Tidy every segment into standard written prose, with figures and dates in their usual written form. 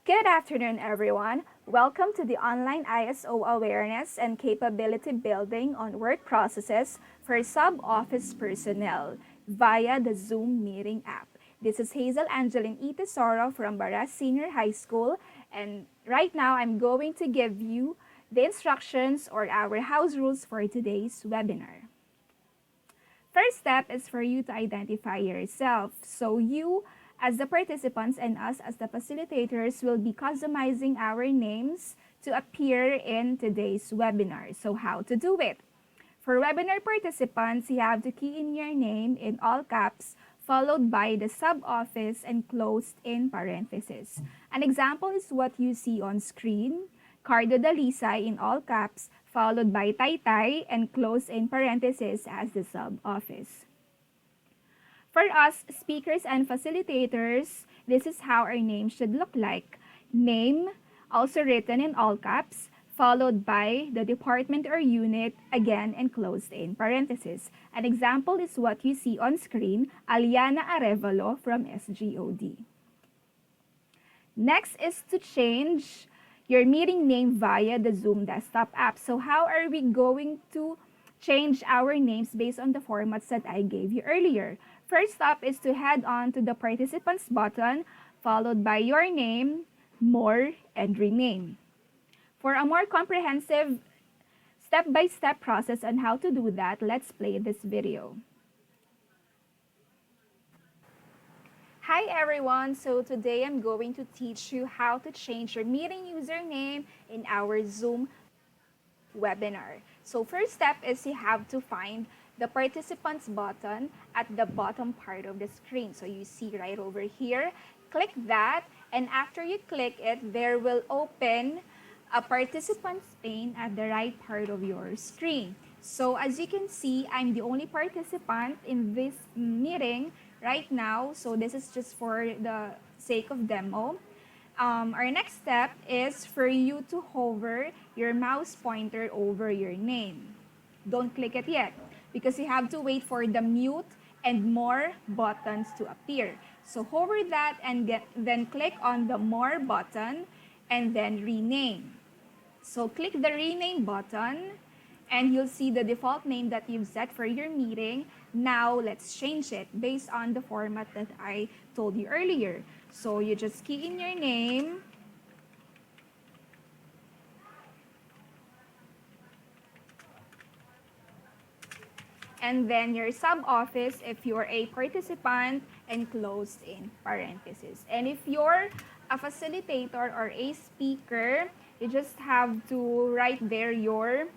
Good afternoon, everyone. Welcome to the online ISO Awareness and Capability Building on Work Processes for Sub-Office Personnel via the Zoom Meeting app. This is Hazel Angeline E. Tesoro from Baras Senior High School, and right now I'm going to give you the instructions or our house rules for today's webinar. First step is for you to identify yourself. So you, as the participants, and us as the facilitators will be customizing our names to appear in today's webinar. So how to do it? For webinar participants, you have to key in your name in all caps, followed by the sub-office and closed in parentheses. An example is what you see on screen, Cardo Dalisay in all caps, followed by Taytay and closed in parentheses as the sub-office. For us, speakers and facilitators, this is how our name should look like. Name, also written in all caps, followed by the department or unit, again and closed in parentheses. An example is what you see on screen, Aliana Arevalo from SGOD. Next is to change your meeting name via the Zoom desktop app. So how are we going to change our names based on the formats that I gave you earlier? First up is to head on to the participants button, followed by your name, more, and rename. For a more comprehensive step-by-step process on how to do that, let's play this video. Hi everyone, so today I'm going to teach you how to change your meeting username in our Zoom webinar. So first step is you have to find the participants button at the bottom part of the screen. So you see right over here, click that, and after you click it, there will open a participants pane at the right part of your screen. So as you can see, I'm the only participant in this meeting right now. So this is just for the sake of demo. Our next step is for you to hover your mouse pointer over your name. Don't click it yet because you have to wait for the mute and more buttons to appear. So hover that and then click on the more button and then rename. So click the rename button and you'll see the default name that you've set for your meeting. Now let's change it based on the format that I told you earlier. So you just key in your name, and then your sub-office if you're a participant, and closed in parentheses. And if you're a facilitator or a speaker, you just have to write there your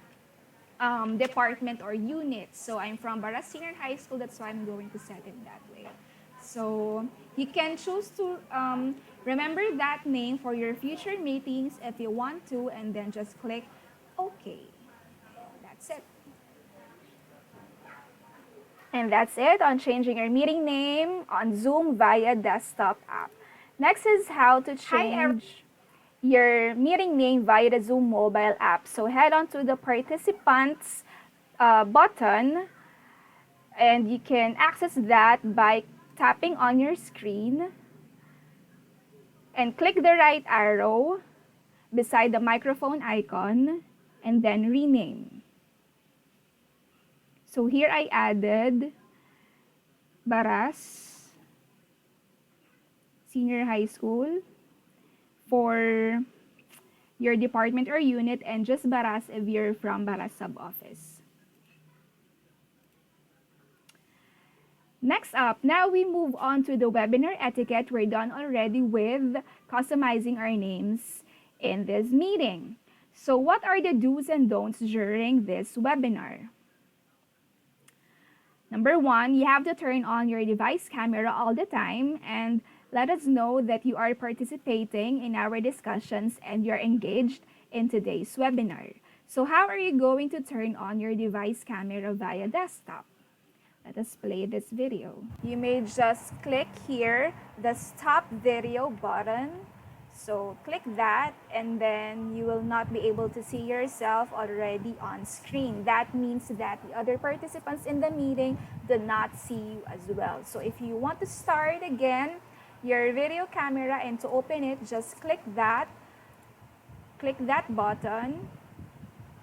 department or unit. So I'm from Baras Senior High School, that's why I'm going to set it that way. So you can choose to remember that name for your future meetings if you want to, and then just click OK. That's it. And that's it on changing your meeting name on Zoom via desktop app. Next is how to change your meeting name via the Zoom mobile app. So head on to the participants button, and you can access that by tapping on your screen and click the right arrow beside the microphone icon and then rename. So here I added Baras Senior High School for your department or unit, and just Baras if you're from Baras sub-office. Next up, now we move on to the webinar etiquette. We're done already with customizing our names in this meeting. So what are the do's and don'ts during this webinar? Number one, you have to turn on your device camera all the time and let us know that you are participating in our discussions and you're engaged in today's webinar. So how are you going to turn on your device camera via desktop? Let us play this video. You may just click here, the stop video button. So click that and then you will not be able to see yourself already on screen. That means that the other participants in the meeting do not see you as well. So if you want to start again, your video camera, and to open it, just click that button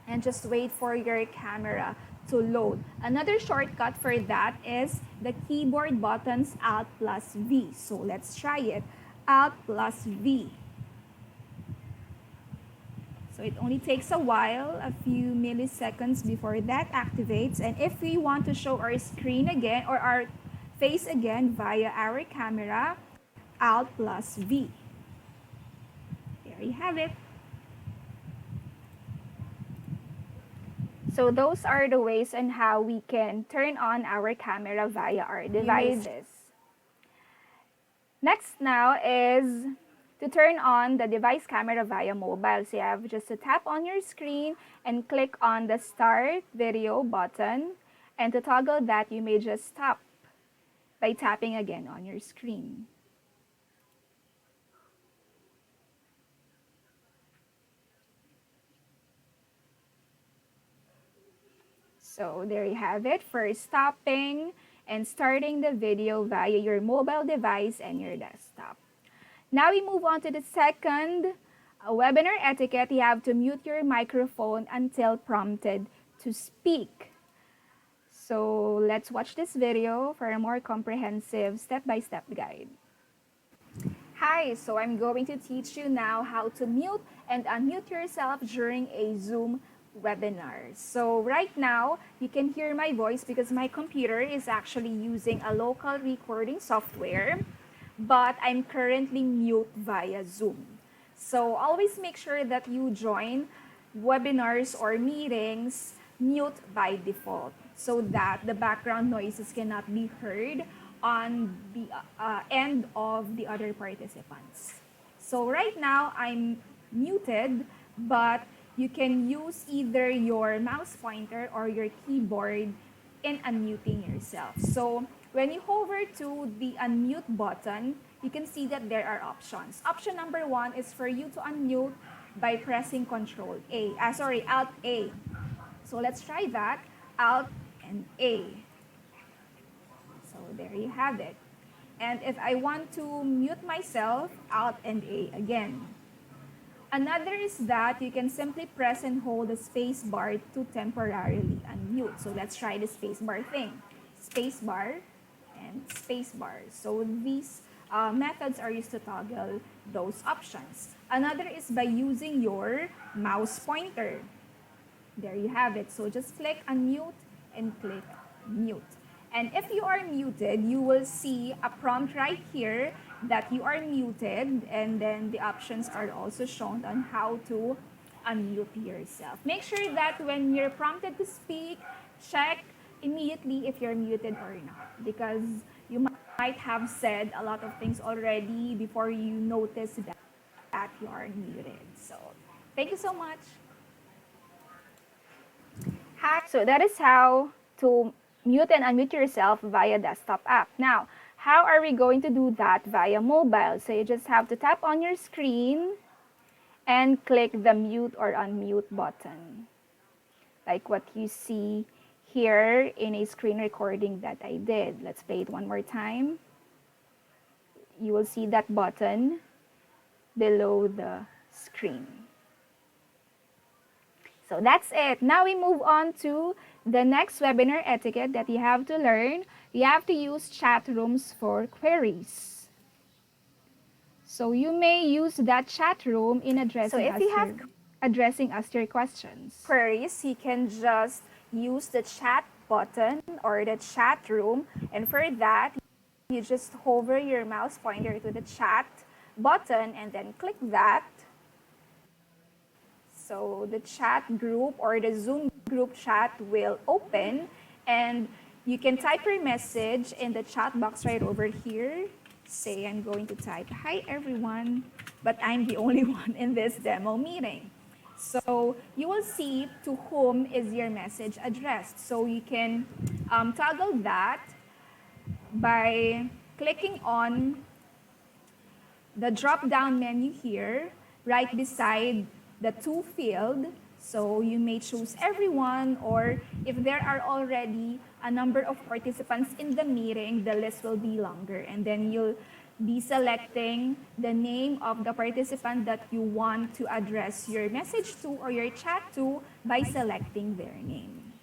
and just wait for your camera to load. Another shortcut for that is the keyboard buttons Alt plus V. So let's try it. Alt plus V. So it only takes a while, a few milliseconds before that activates. And if we want to show our screen again or our face again via our camera, Alt plus V. There you have it. So those are the ways on how we can turn on our camera via our devices. Next now is to turn on the device camera via mobile. So you have just to tap on your screen and click on the Start Video button. And to toggle that, you may just stop by tapping again on your screen. So there you have it for stopping and starting the video via your mobile device and your desktop. Now we move on to the second webinar etiquette. You have to mute your microphone until prompted to speak. So let's watch this video for a more comprehensive step-by-step guide. Hi, so I'm going to teach you now how to mute and unmute yourself during a Zoom webinar. So right now, you can hear my voice because my computer is actually using a local recording software, but I'm currently mute via Zoom. So always make sure that you join webinars or meetings mute by default so that the background noises cannot be heard on the end of the other participants. So right now, I'm muted, but you can use either your mouse pointer or your keyboard in unmuting yourself. So when you hover to the unmute button, you can see that there are options. Option number 1 is for you to unmute by pressing Alt A. So let's try that, Alt and A. So there you have it. And if I want to mute myself, Alt and A again. Another is that you can simply press and hold the space bar to temporarily unmute. So let's try the space bar thing. Space bar and space bar. So these methods are used to toggle those options. Another is by using your mouse pointer. There you have it. So just click unmute and click mute. And if you are muted, you will see a prompt right here that you are muted, and then the options are also shown on how to unmute yourself. Make sure that when you're prompted to speak, check immediately if you're muted or not, because you might have said a lot of things already before you notice that you are muted. So thank you so much. Hi. So that is how to mute and unmute yourself via desktop app. Now, how are we going to do that via mobile? So you just have to tap on your screen and click the mute or unmute button, like what you see here in a screen recording that I did. Let's play it one more time. You will see that button below the screen. So that's it. Now we move on to the next webinar etiquette that you have to learn. You have to use chat rooms for queries. So you may use that chat room in addressing us your questions. Queries, you can just use the chat button or the chat room. And for that, you just hover your mouse pointer to the chat button and then click that. So the chat group or the Zoom group chat will open, and you can type your message in the chat box right over here. Say, I'm going to type, "Hi everyone," but I'm the only one in this demo meeting. So you will see to whom is your message addressed. So you can toggle that by clicking on the drop-down menu here, right beside the to field. So you may choose everyone, or if there are already a number of participants in the meeting, the list will be longer, and then you'll be selecting the name of the participant that you want to address your message to or your chat to by selecting their name.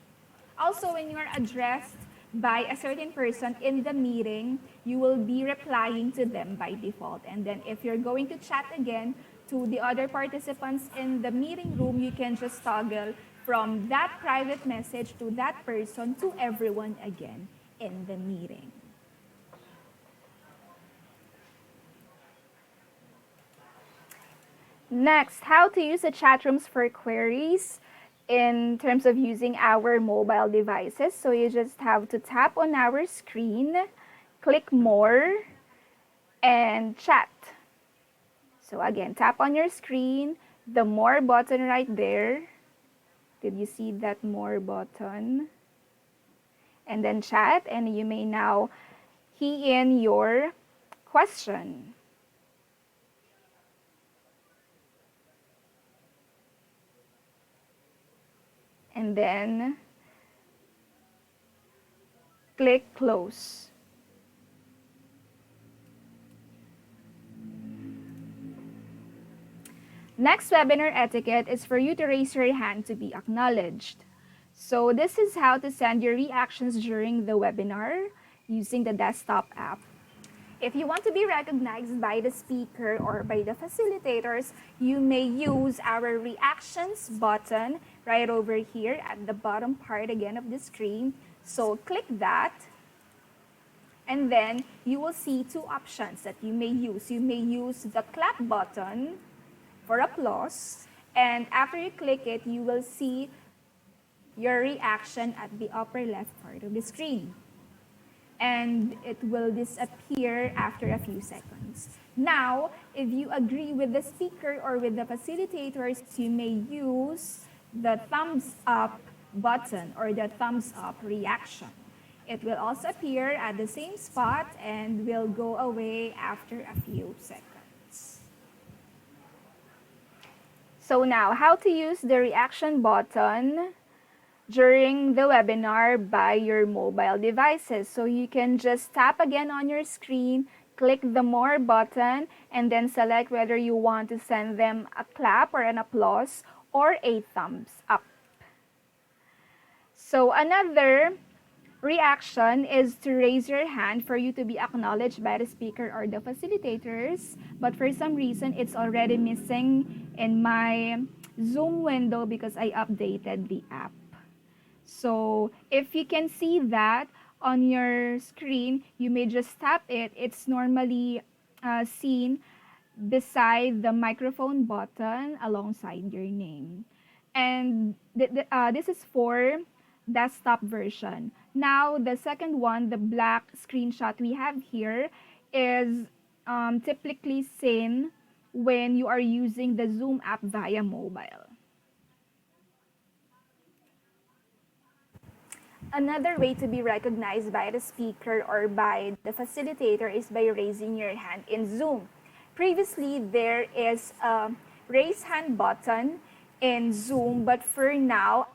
Also, when you are addressed by a certain person in the meeting, you will be replying to them by default. And then if you're going to chat again to the other participants in the meeting room, you can just toggle from that private message to that person to everyone again in the meeting. Next, how to use the chat rooms for queries in terms of using our mobile devices. So you just have to tap on our screen, click more, and chat. So again, tap on your screen, the more button right there. Did you see that more button? And then chat, and you may now key in your question. And then click close. Next webinar etiquette is for you to raise your hand to be acknowledged. So this is how to send your reactions during the webinar using the desktop app. If you want to be recognized by the speaker or by the facilitators, you may use our reactions button right over here at the bottom part again of the screen. So click that, and then you will see two options that you may use. You may use the clap button for applause, and after you click it, you will see your reaction at the upper left part of the screen. And it will disappear after a few seconds. Now, if you agree with the speaker or with the facilitators, you may use the thumbs up button or the thumbs up reaction. It will also appear at the same spot and will go away after a few seconds. So now, how to use the reaction button during the webinar by your mobile devices. So you can just tap again on your screen, click the more button, and then select whether you want to send them a clap or an applause or a thumbs up. So another reaction is to raise your hand for you to be acknowledged by the speaker or the facilitators, but for some reason it's already missing in my Zoom window because I updated the app. So if you can see that on your screen, you may just tap it. It's normally seen beside the microphone button alongside your name. And this is for desktop version. Now, the second one, the black screenshot we have here, is typically seen when you are using the Zoom app via mobile. Another way to be recognized by the speaker or by the facilitator is by raising your hand in Zoom. Previously, there is a raise hand button in Zoom, but for now,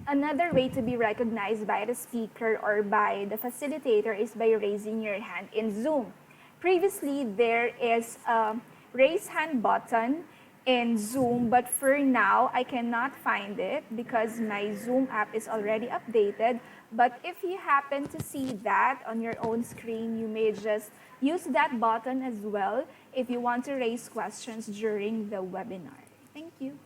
another way to be recognized by the speaker or by the facilitator is by raising your hand in Zoom. Previously, there is a raise hand button in Zoom, but for now, I cannot find it because my Zoom app is already updated. But if you happen to see that on your own screen, you may just use that button as well if you want to raise questions during the webinar. Thank you.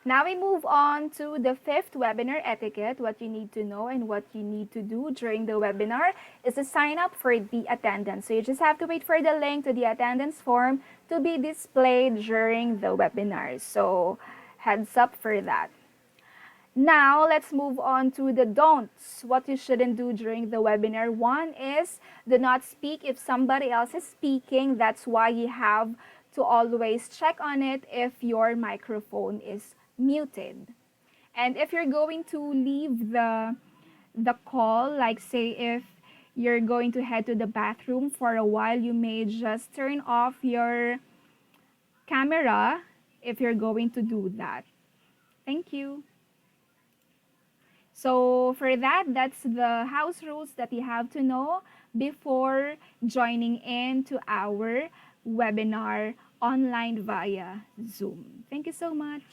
Now we move on to the fifth webinar etiquette. What you need to know and what you need to do during the webinar is to sign up for the attendance. So you just have to wait for the link to the attendance form to be displayed during the webinar. So heads up for that. Now let's move on to the don'ts. What you shouldn't do during the webinar. One is do not speak if somebody else is speaking. That's why you have to always check on it if your microphone is muted. And if you're going to leave the call, like say if you're going to head to the bathroom for a while, you may just turn off your camera if you're going to do that. Thank you. So for that, that's the house rules that you have to know before joining in to our webinar online via Zoom. Thank you so much.